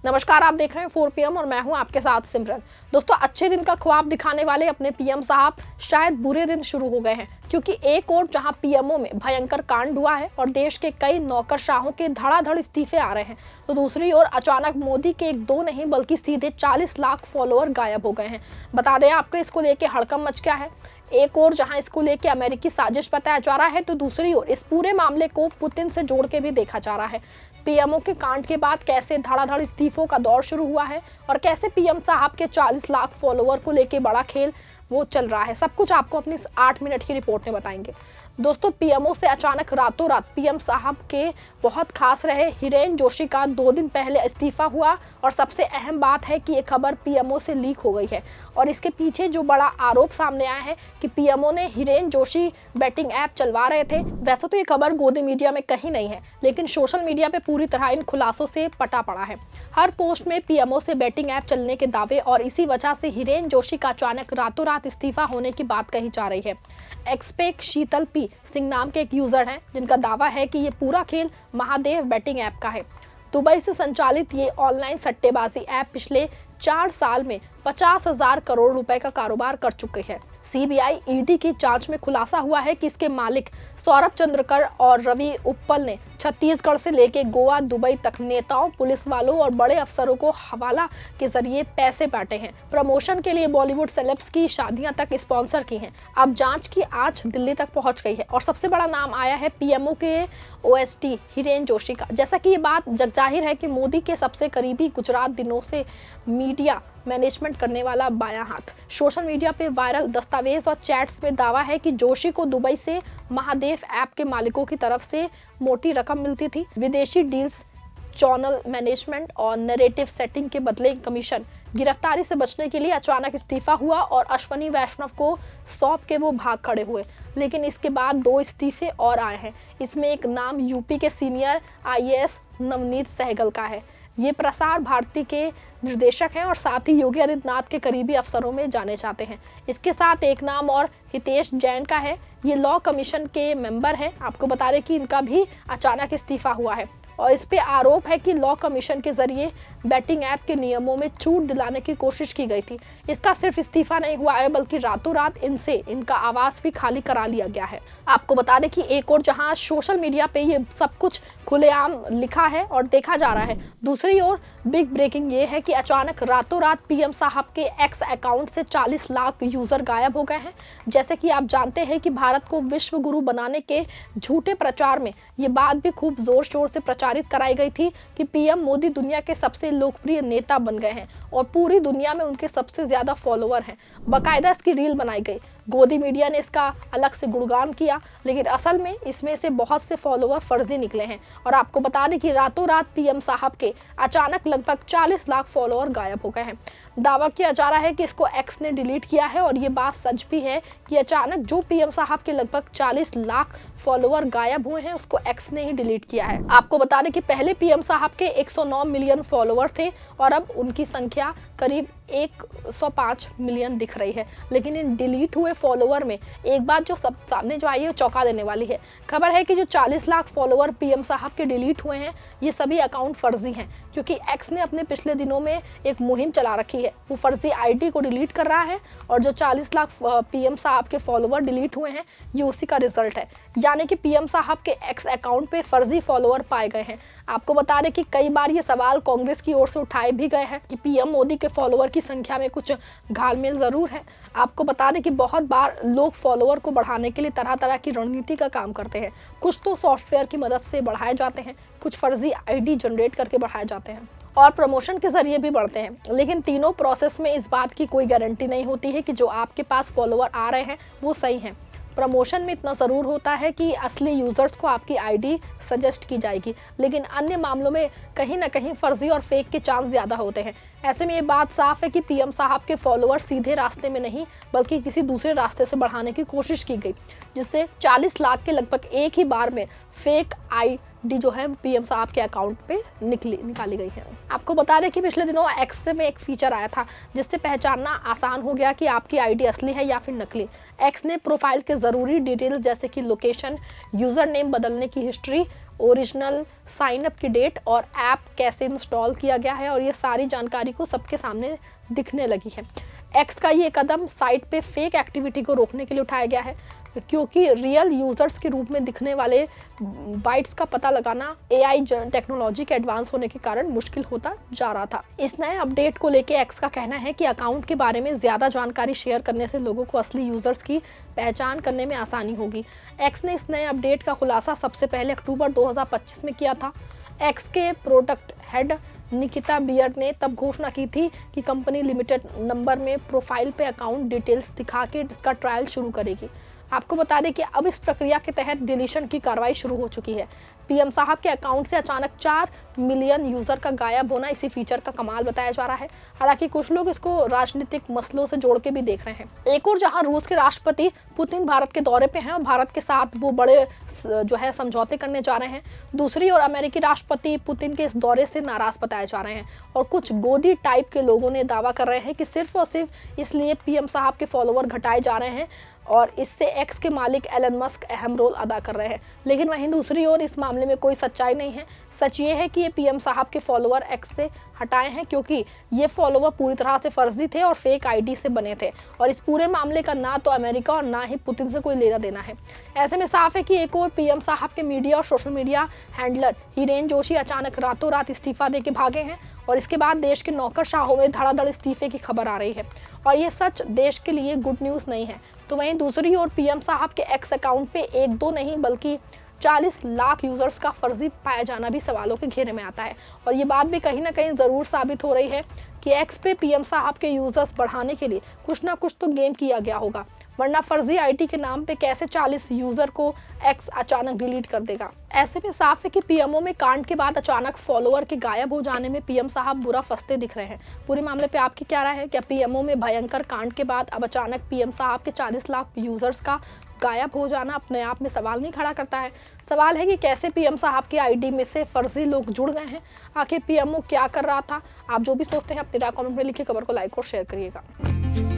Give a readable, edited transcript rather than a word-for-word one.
नमस्कार, आप देख रहे हैं 4 PM और मैं हूं आपके साथ सिमरन। दोस्तों, अच्छे दिन का ख्वाब दिखाने वाले अपने पीएम साहब शायद बुरे दिन शुरू हो गए हैं, क्योंकि एक ओर जहां पीएमओ में भयंकर कांड हुआ है और देश के कई नौकरशाहों के धड़ाधड़ इस्तीफे आ रहे हैं, तो दूसरी ओर अचानक मोदी के एक दो नहीं बल्कि सीधे 40 लाख फॉलोअर गायब हो गए हैं। बता दें आपको, इसको लेके हड़कंप मच गया है। एक और जहां इसको लेके अमेरिकी साजिश बताया जा रहा है, तो दूसरी ओर इस पूरे मामले को पुतिन से जोड़ के भी देखा जा रहा है। पीएमओ के कांड के बाद कैसे धड़ाधड़ इस्तीफों का दौर शुरू हुआ है और कैसे पीएम साहब के 40 लाख फॉलोअर को लेके बड़ा खेल वो चल रहा है, सब कुछ आपको अपनी 8 मिनट की रिपोर्ट में बताएंगे। दोस्तों, पीएमओ से अचानक रातों रात पीएम साहब के बहुत खास रहे हिरेन जोशी का 2 दिन पहले इस्तीफा हुआ और सबसे अहम बात है कि ये खबर पीएमओ से लीक हो गई है और इसके पीछे जो बड़ा आरोप सामने आया है कि पीएमओ ने हिरेन जोशी बैटिंग ऐप चलवा रहे थे। वैसे तो ये खबर गोदी मीडिया में कहीं नहीं है, लेकिन सोशल मीडिया पे पूरी तरह इन खुलासों से पटा पड़ा है। हर पोस्ट में पीएमओ से बैटिंग ऐप चलने के दावे और इसी वजह से हिरेन जोशी का अचानक रातों रात इस्तीफा होने की बात कही जा रही है। एक्सपेक शीतल पी सिंह नाम के एक यूजर हैं जिनका दावा है कि ये पूरा खेल महादेव बैटिंग ऐप का है। दुबई से संचालित ये ऑनलाइन सट्टेबाजी ऐप पिछले 4 साल में 50,000 करोड़ रुपए का कारोबार कर चुके हैं। सीबीआई ईडी की जांच में खुलासा हुआ है कि इसके मालिक सौरभ चंद्रकर और रवि उप्पल ने छत्तीसगढ़ से लेके गोवा दुबई तक नेताओं, पुलिस वालों और बड़े अफसरों को हवाला के जरिए पैसे बांटे हैं। प्रमोशन के लिए बॉलीवुड सेलेब्स की शादियां तक स्पॉन्सर की हैं। अब जांच की आंच दिल्ली तक पहुंच गई है और सबसे बड़ा नाम आया है पीएमओ के ओएसडी हिरेन जोशी का। जैसा कि ये बात जगजाहिर है कि मोदी के सबसे करीबी गुजरात दिनों से मीडिया मैनेजमेंट करने वाला बायां हाथ। सोशल मीडिया पे वायरल दस्तावेज और चैट्स में दावा है कि जोशी को दुबई से महादेव ऐप के मालिकों की तरफ से मोटी रकम मिलती थी। विदेशी डील्स, चैनल मैनेजमेंट और नैरेटिव सेटिंग के बदले कमीशन। गिरफ्तारी से बचने के लिए अचानक इस्तीफा हुआ और अश्वनी वैष्णव को सौंप के वो भाग खड़े हुए, लेकिन इसके बाद 2 इस्तीफे और आए हैं। इसमें एक नाम यूपी के सीनियर आईएएस नवनीत सहगल का है। ये प्रसार भारती के निर्देशक हैं और साथ ही योगी आदित्यनाथ के करीबी अफसरों में जाने जाते हैं। इसके साथ एक नाम और हितेश जैन का है। ये लॉ कमीशन के मेंबर हैं। आपको बता दें कि इनका भी अचानक इस्तीफा हुआ है और इस पे आरोप है कि लॉ कमीशन के जरिए बैटिंग ऐप के नियमों में छूट दिलाने की कोशिश की गई थी। इसका सिर्फ इस्तीफा नहीं हुआ है, बल्कि रातों रात इनसे इनका आवास भी खाली करा लिया गया है। आपको बता दें कि एक और जहां सोशल मीडिया पे ये सब कुछ खुलेआम लिखा है और देखा जा रहा है, दूसरी ओर बिग ब्रेकिंग ये है कि अचानक रातों रात पीएम साहब के एक्स अकाउंट से 40 लाख यूजर गायब हो गए हैं। जैसे कि आप जानते हैं कि भारत को विश्व गुरु बनाने के झूठे प्रचार में ये बात भी खूब जोर शोर से प्रचारित कराई गई थी कि पीएम मोदी दुनिया के सबसे लोकप्रिय नेता बन गए हैं और पूरी दुनिया में उनके सबसे ज्यादा फॉलोअर हैं। बाकायदा इसकी रील बनाई गई। गोदी मीडिया ने इसका अलग से गुणगान किया, लेकिन असल में इसमें से बहुत से फॉलोअर फर्जी निकले हैं। और आपको बता दें कि रातों रात पीएम साहब के अचानक लगभग 40 लाख फॉलोअर गायब हो गए हैं। दावा किया जा रहा है कि इसको एक्स ने डिलीट किया है और ये बात सच भी है कि अचानक जो पीएम साहब के लगभग 40 लाख फॉलोअर गायब हुए हैं उसको एक्स ने ही डिलीट किया है। आपको बता दें कि पहले पीएम साहब के 109 मिलियन फॉलोअर थे और अब उनकी संख्या करीब 105 मिलियन दिख रही है। लेकिन इन डिलीट हुए फॉलोअर में एक बात जो सब सामने जो आई है चौंका देने वाली है। खबर है कि जो 40 लाख फॉलोअर पीएम साहब के डिलीट हुए हैं, ये सभी अकाउंट फर्जी हैं, क्योंकि एक्स ने अपने पिछले दिनों में एक मुहिम चला रखी है। वो फर्जी आईडी को डिलीट कर रहा है और जो 40 लाख पीएम साहब के फॉलोअर डिलीट हुए हैं, ये उसी का रिजल्ट है। यानी कि पीएम साहब के एक्स अकाउंट पे फर्जी फॉलोअर पाए गए हैं। आपको बता दें कि कई बार ये सवाल कांग्रेस की ओर से उठाए भी गए हैं कि पीएम मोदी के फॉलोअर की संख्या में कुछ घालमेल जरूर है। आपको बता दें कि बहुत बार लोग फॉलोअर को बढ़ाने के लिए तरह तरह की रणनीति का काम करते हैं। कुछ तो सॉफ्टवेयर की मदद से बढ़ाए जाते हैं, कुछ फर्जी आईडी जनरेट करके बढ़ाए जाते हैं और प्रमोशन के जरिए भी बढ़ते हैं। लेकिन तीनों प्रोसेस में इस बात की कोई गारंटी नहीं होती है कि जो आपके पास फॉलोअर आ रहे हैं वो सही हैं। प्रमोशन में इतना ज़रूर होता है कि असली यूज़र्स को आपकी आईडी सजेस्ट की जाएगी, लेकिन अन्य मामलों में कहीं ना कहीं फर्जी और फेक के चांस ज़्यादा होते हैं। ऐसे में ये बात साफ है कि पीएम साहब के फॉलोअर सीधे रास्ते में नहीं बल्कि किसी दूसरे रास्ते से बढ़ाने की कोशिश की गई, जिससे 40 लाख के लगभग एक ही बार में फेक आईडी जो है पीएम साहब के अकाउंट पे निकाली गई है। आपको बता दें कि पिछले दिनों एक्स में एक फीचर आया था जिससे पहचानना आसान हो गया कि आपकी आईडी असली है या फिर नकली। एक्स ने प्रोफाइल के ज़रूरी डिटेल जैसे कि लोकेशन, यूज़र नेम बदलने की हिस्ट्री, ओरिजिनल साइन अप की डेट और ऐप कैसे इंस्टॉल किया गया है, और ये सारी जानकारी को सबके सामने दिखने लगी है। एक्स का ये कदम साइट पे फेक एक्टिविटी को रोकने के लिए उठाया गया है, क्योंकि रियल यूजर्स के रूप में दिखने वाले बाइट्स का पता लगाना एआई टेक्नोलॉजी के एडवांस होने के कारण मुश्किल होता जा रहा था। इस नए अपडेट को लेके एक्स का कहना है कि अकाउंट के बारे में ज्यादा जानकारी शेयर करने से लोगों को असली यूजर्स की पहचान करने में आसानी होगी। एक्स ने इस नए अपडेट का खुलासा सबसे पहले अक्टूबर 2025 में किया था। एक्स के प्रोडक्ट हेड निकिता बियर्ड ने तब घोषणा की थी कि कंपनी लिमिटेड नंबर में प्रोफाइल पे अकाउंट डिटेल्स दिखा के इसका ट्रायल शुरू करेगी। आपको बता दें कि अब इस प्रक्रिया के तहत डिलीशन की कार्रवाई शुरू हो चुकी है। पीएम साहब के अकाउंट से अचानक 4 मिलियन यूजर का गायब होना इसी फीचर का कमाल बताया जा रहा है। हालांकि कुछ लोग इसको राजनीतिक मसलों से जोड़ के भी देख रहे हैं। एक और जहां रूस के राष्ट्रपति पुतिन भारत के दौरे पे हैं और भारत के साथ वो बड़े जो है समझौते करने जा रहे हैं, दूसरी ओर अमेरिकी राष्ट्रपति पुतिन के इस दौरे से नाराज बताए जा रहे हैं और कुछ गोदी टाइप के लोगों ने दावा कर रहे हैं कि सिर्फ और सिर्फ इसलिए पीएम साहब के फॉलोवर घटाए जा रहे हैं और इससे एक्स के मालिक एलन मस्क अहम रोल अदा कर रहे हैं। लेकिन वहीं दूसरी ओर इस मामले में कोई सच्चाई नहीं है। सच ये है कि ये पीएम साहब के फॉलोवर एक्स से हटाए हैं क्योंकि ये फॉलोवर पूरी तरह से फर्जी थे और फेक आईडी से बने थे, और इस पूरे मामले का ना तो अमेरिका और ना ही पुतिन से कोई लेना देना है। ऐसे में साफ है कि एक और पीएम साहब के मीडिया और social media handler Hiren Joshi अचानक रातों रात इस्तीफा दे के भागे हैं और इसके बाद देश के नौकरशाहों में धड़ाधड़ इस्तीफे की खबर आ रही है, और ये सच देश के लिए गुड न्यूज़ नहीं है। तो वहीं दूसरी ओर पीएम साहब के एक्स अकाउंट पे 1-2 नहीं बल्कि 40 लाख यूजर्स का फर्जी पाया जाना भी सवालों के घेरे में आता है, और ये बात भी कहीं ना कहीं ज़रूर साबित हो रही है कि एक्स पे पीएम साहब के यूजर्स बढ़ाने के लिए कुछ ना कुछ तो गेम किया गया होगा, वरना फर्जी आईटी के नाम पे कैसे 40 यूजर को एक्स अचानक डिलीट कर देगा। ऐसे में साफ है कि पीएमओ में कांड के बाद अचानक फॉलोअर के गायब हो जाने में पीएम साहब बुरा फंसते दिख रहे हैं। पूरे मामले पे आपकी क्या राय है? क्या पीएमओ में भयंकर कांड के बाद अब अचानक पीएम साहब के 40 लाख यूजर्स का गायब हो जाना अपने आप में सवाल नहीं खड़ा करता है? सवाल है कि कैसे पीएम साहब की आईडी में से फर्जी लोग जुड़ गए हैं, आखिर पीएमओ क्या कर रहा था? आप जो भी सोचते हैं अपनी राय कमेंट में लिखिए, खबर को लाइक और शेयर करिएगा।